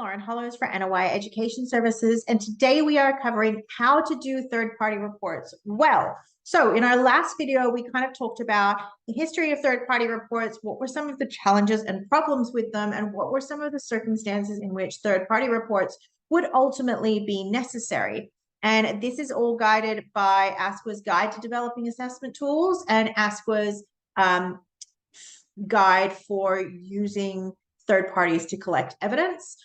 Lauren Hollows for NOI Education Services, and today we are covering how to do third-party reports well. So in our last video, we kind of talked about the history of third-party reports, what were some of the challenges and problems with them, and what were some of the circumstances in which third-party reports would ultimately be necessary. And this is all guided by ASQA's Guide to Developing Assessment Tools and ASQA's guide for using third parties to collect evidence.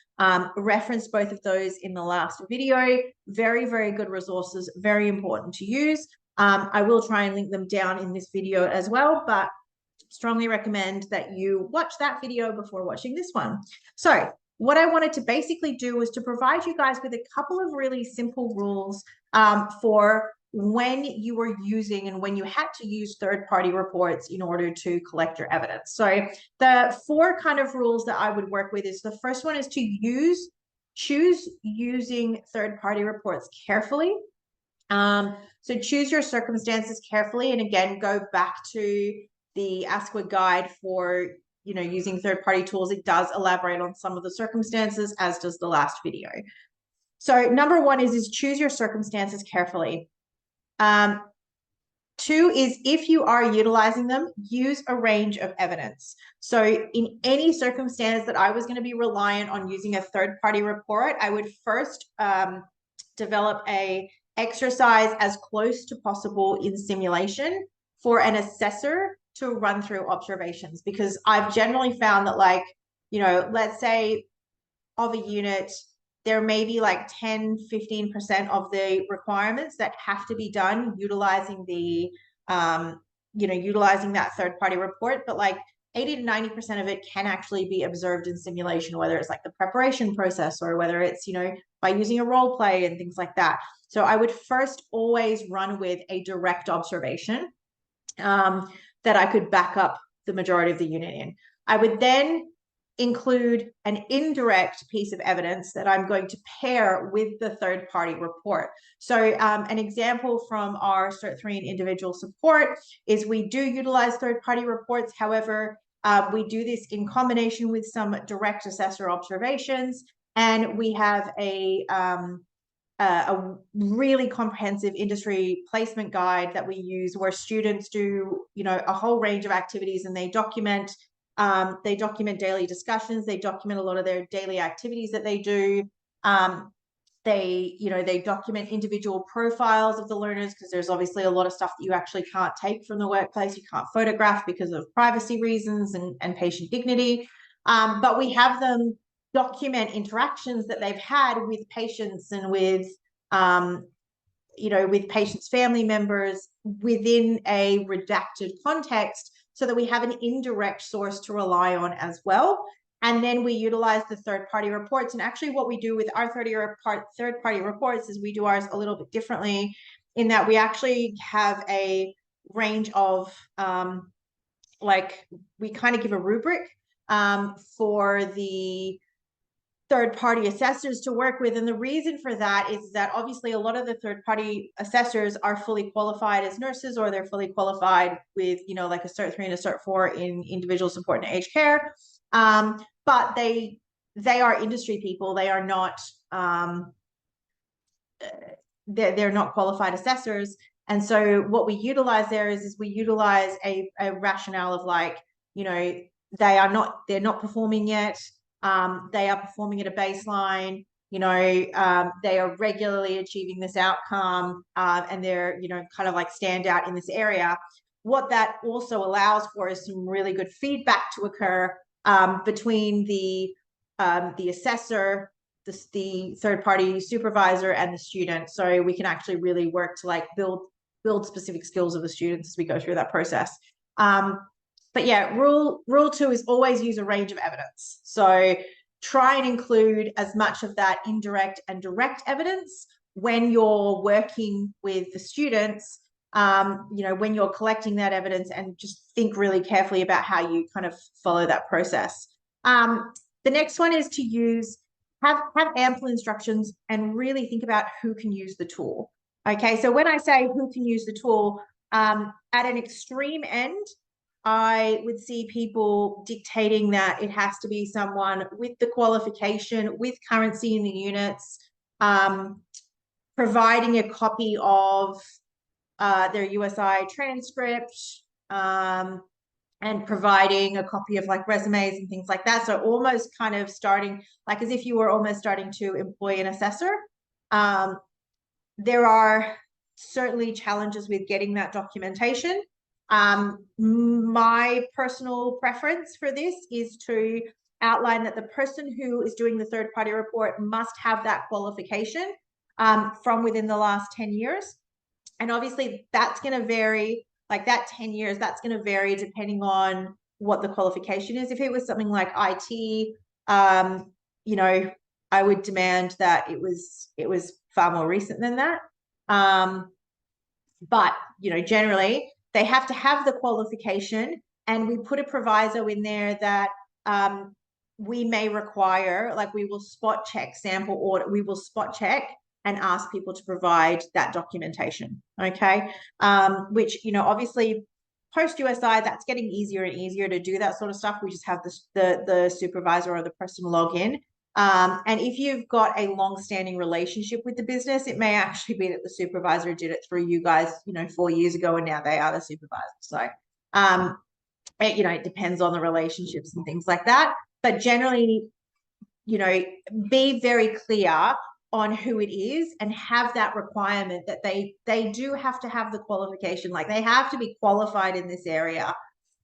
Referenced both of those in the last video. Very, very good resources, very important to use. I will try and link them down in this video as well, but strongly recommend that you watch that video before watching this one. So what I wanted to basically do was to provide you guys with a couple of really simple rules for when you were using and when you had to use third-party reports in order to collect your evidence. So the four kind of rules that I would work with is the first one is to choose using third-party reports carefully. So choose your circumstances carefully. And again, go back to the ASQA guide for using third-party tools. It does elaborate on some of the circumstances, as does the last video. So number one is choose your circumstances carefully. Two is, if you are utilizing them, use a range of evidence. So in any circumstance that I was going to be reliant on using a third-party report, I would first develop a exercise as close to possible in simulation for an assessor to run through observations, because I've generally found that, let's say of a unit, there may be like 10-15% of the requirements that have to be done utilizing the utilizing that third-party report, but like 80-90% of it can actually be observed in simulation, whether it's like the preparation process or whether it's by using a role play and things like that. So I would first always run with a direct observation that I could back up the majority of the unit in. I would then include an indirect piece of evidence that I'm going to pair with the third-party report. So an example from our Cert 3 in individual support is we do utilize third-party reports. However, we do this in combination with some direct assessor observations, and we have a really comprehensive industry placement guide that we use where students do a whole range of activities, and they document daily discussions, they document a lot of their daily activities that they do. They document individual profiles of the learners, because there's obviously a lot of stuff that you actually can't take from the workplace, you can't photograph because of privacy reasons and patient dignity. But we have them document interactions that they've had with patients and with with patients' family members within a redacted context, so that we have an indirect source to rely on as well. And then we utilize the third-party reports. And actually what we do with our third-party reports is we do ours a little bit differently, in that we actually have a range of, we kind of give a rubric for the third-party assessors to work with. And the reason for that is that obviously a lot of the third-party assessors are fully qualified as nurses, or they're fully qualified with like a Cert 3 and a Cert 4 in individual support and aged care, but they are industry people. They are not they're not qualified assessors. And so what we utilize there is we utilize a rationale of they're not performing yet. They are performing at a baseline, they are regularly achieving this outcome, and they're, kind of like stand out in this area. What that also allows for is some really good feedback to occur between the assessor, the third-party supervisor, and the student. So we can actually really work to build specific skills of the students as we go through that process. But yeah, rule 2 is always use a range of evidence. So try and include as much of that indirect and direct evidence when you're working with the students, when you're collecting that evidence, and just think really carefully about how you kind of follow that process. The next one is to have ample instructions and really think about who can use the tool. Okay, so when I say who can use the tool, at an extreme end, I would see people dictating that it has to be someone with the qualification, with currency in the units, providing a copy of their USI transcript, and providing a copy of like resumes and things like that. So almost kind of starting like as if you were almost starting to employ an assessor. There are certainly challenges with getting that documentation. My personal preference for this is to outline that the person who is doing the third party report must have that qualification from within the last 10 years. And obviously that's going to vary, like that 10 years, that's going to vary depending on what the qualification is. If it was something like IT, you know, I would demand that it was far more recent than that. But, you know, generally they have to have the qualification, and we put a proviso in there that we may require, like we will spot check sample audit, we will spot check and ask people to provide that documentation, okay? Which, you know, obviously post USI, that's getting easier and easier to do that sort of stuff. We just have the supervisor or the person log in. And if you've got a long-standing relationship with the business, it may actually be that the supervisor did it through you guys, you know, 4 years ago, and now they are the supervisor. So, you know, it depends on the relationships and things like that. But generally, you know, be very clear on who it is and have that requirement that they do have to have the qualification, like they have to be qualified in this area.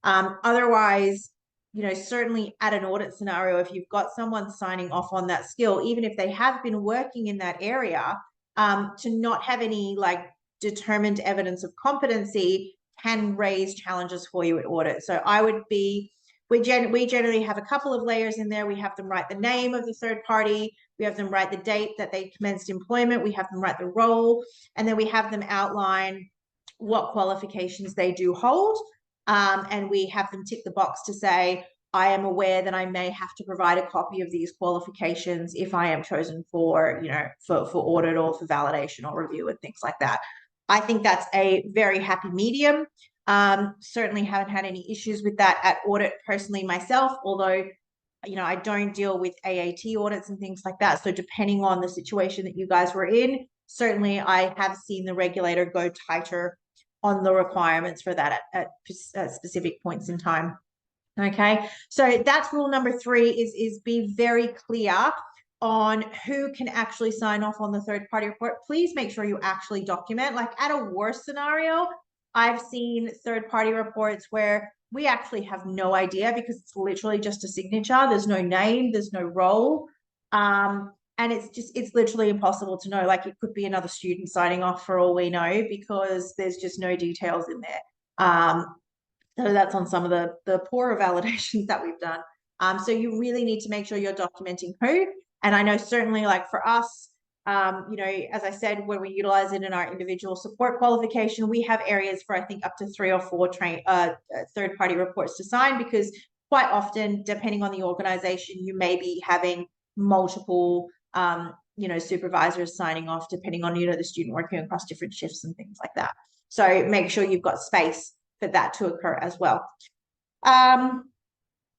Otherwise, you know, certainly at an audit scenario, if you've got someone signing off on that skill, even if they have been working in that area, to not have any like determined evidence of competency can raise challenges for you at audit. So I would be, we generally have a couple of layers in there. We have them write the name of the third party. We have them write the date that they commenced employment. We have them write the role, and then we have them outline what qualifications they do hold. And we have them tick the box to say, I am aware that I may have to provide a copy of these qualifications if I am chosen for, you know, for audit or for validation or review and things like that. I think that's a very happy medium. Certainly haven't had any issues with that at audit personally myself, although, you know, I don't deal with AAT audits and things like that. So depending on the situation that you guys were in, certainly I have seen the regulator go tighter on the requirements for that at specific points in time. Okay, so that's rule number 3 is be very clear on who can actually sign off on the third party report. Please make sure you actually document. Like at a worst scenario, I've seen third party reports where we actually have no idea because it's literally just a signature. There's no name, there's no role. And it's literally impossible to know. Like it could be another student signing off for all we know because there's just no details in there. So that's on some of the poorer validations that we've done. So you really need to make sure you're documenting who. And I know certainly like for us, you know, as I said, when we utilize it in our individual support qualification, we have areas for I think up to 3 or 4 third-party reports to sign, because quite often, depending on the organization, you may be having multiple, you know, supervisors signing off, depending on, you know, the student working across different shifts and things like that. So make sure you've got space for that to occur as well.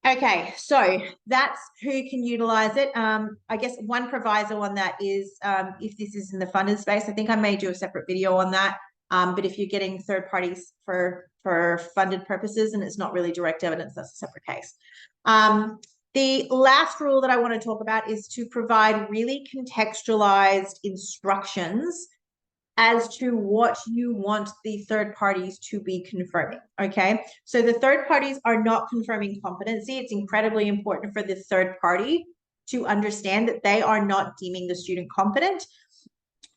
Okay, so that's who can utilize it. I guess one proviso on that is if this is in the funded space, I think I may do a separate video on that. But if you're getting third parties for funded purposes and it's not really direct evidence, that's a separate case. The last rule that I want to talk about is to provide really contextualized instructions as to what you want the third parties to be confirming, okay? So the third parties are not confirming competency. It's incredibly important for the third party to understand that they are not deeming the student competent.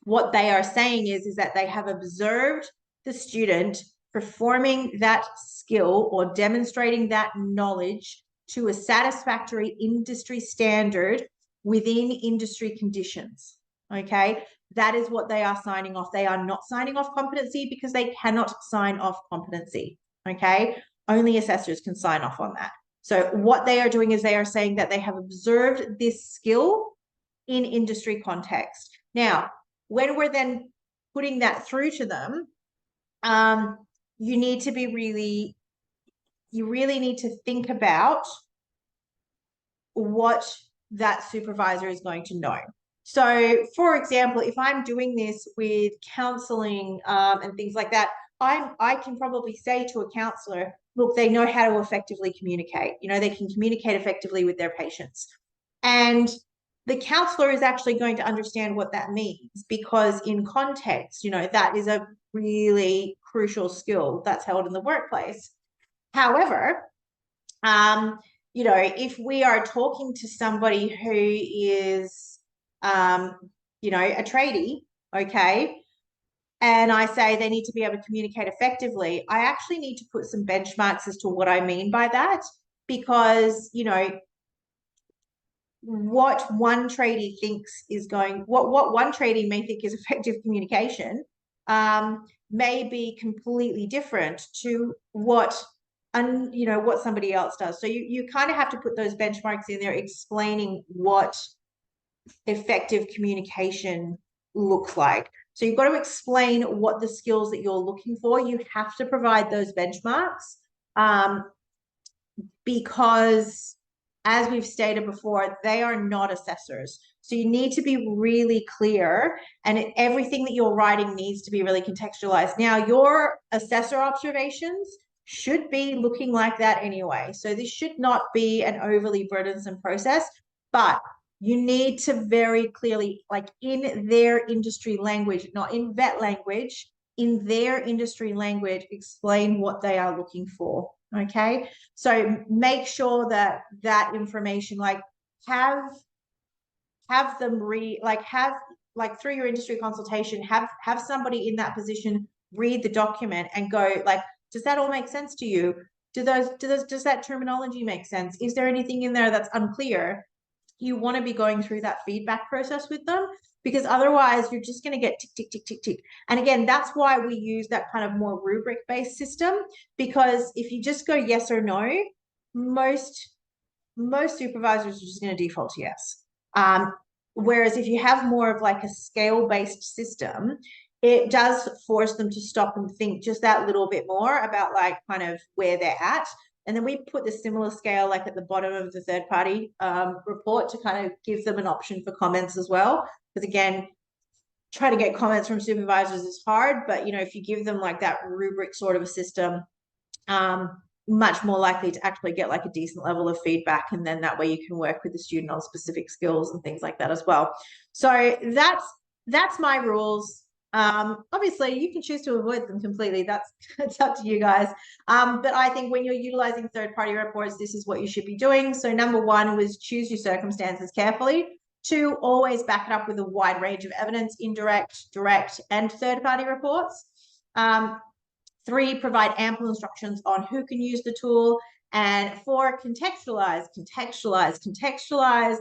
What they are saying is that they have observed the student performing that skill or demonstrating that knowledge to a satisfactory industry standard within industry conditions, okay? That is what they are signing off. They are not signing off competency because they cannot sign off competency, okay? Only assessors can sign off on that. So what they are doing is they are saying that they have observed this skill in industry context. Now, when we're then putting that through to them, you need to be really you really need to think about what that supervisor is going to know. So, for example, if I'm doing this with counseling and things like that, I can probably say to a counselor, look, they know how to effectively communicate. You know, they can communicate effectively with their patients. And the counselor is actually going to understand what that means because in context, you know, that is a really crucial skill that's held in the workplace. However, um, you know, if we are talking to somebody who is, um, you know, a tradie, okay, and I say they need to be able to communicate effectively, I actually need to put some benchmarks as to what I mean by that because, you know, what one tradie thinks is going, what one tradie may think is effective communication, may be completely different to what you know what somebody else does. So you kind of have to put those benchmarks in there explaining what effective communication looks like. So you've got to explain what the skills that you're looking for. You have to provide those benchmarks because, as we've stated before, they are not assessors. So you need to be really clear, and everything that you're writing needs to be really contextualized. Now, your assessor observations should be looking like that anyway. So this should not be an overly burdensome process, but you need to very clearly, like in their industry language, not in vet language, in their industry language, explain what they are looking for. Okay. So make sure that that information, like have them have through your industry consultation, have somebody in that position read the document and go like, does that all make sense to you? Does that terminology make sense? Is there anything in there that's unclear? You want to be going through that feedback process with them because otherwise you're just going to get tick, tick, tick, tick, tick. And again, that's why we use that kind of more rubric based system, because if you just go yes or no, most supervisors are just going to default to yes. Whereas if you have more of like a scale based system, it does force them to stop and think just that little bit more about like kind of where they're at. And then we put the similar scale like at the bottom of the third party report to kind of give them an option for comments as well. Because again, trying to get comments from supervisors is hard, but you know, if you give them like that rubric sort of a system, much more likely to actually get like a decent level of feedback. And then that way you can work with the student on specific skills and things like that as well. So that's my rules. Obviously you can choose to avoid them completely. That's up to you guys. But I think when you're utilizing third-party reports, this is what you should be doing. So number one was choose your circumstances carefully. Two, always back it up with a wide range of evidence, indirect, direct, and third-party reports. Three, provide ample instructions on who can use the tool. And four, contextualize.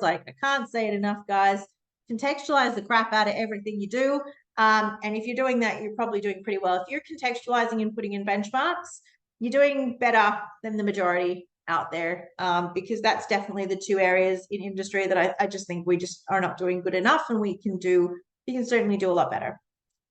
Like, I can't say it enough, guys. Contextualize the crap out of everything you do. And if you're doing that, you're probably doing pretty well. If you're contextualizing and putting in benchmarks, you're doing better than the majority out there, because that's definitely the two areas in industry that I just think we just are not doing good enough, and we can certainly do a lot better.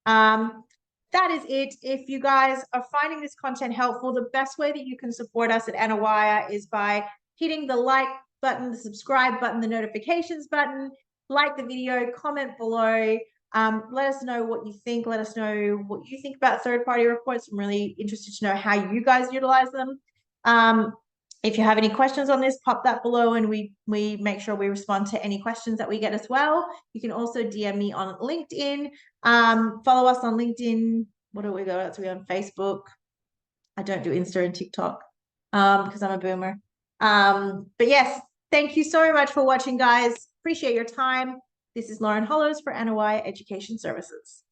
That is it. If you guys are finding this content helpful, the best way that you can support us at Anawire is by hitting the like button, the subscribe button, the notifications button, like the video, comment below. Let us know what you think. Let us know what you think about third-party reports. I'm really interested to know how you guys utilize them. If you have any questions on this, pop that below and we make sure we respond to any questions that we get as well. You can also DM me on LinkedIn. Follow us on LinkedIn. What do we got? We on Facebook. I don't do Insta and TikTok because I'm a boomer. But yes, thank you so much for watching, guys. Appreciate your time. This is Lauren Hollows for Anawire Education Services.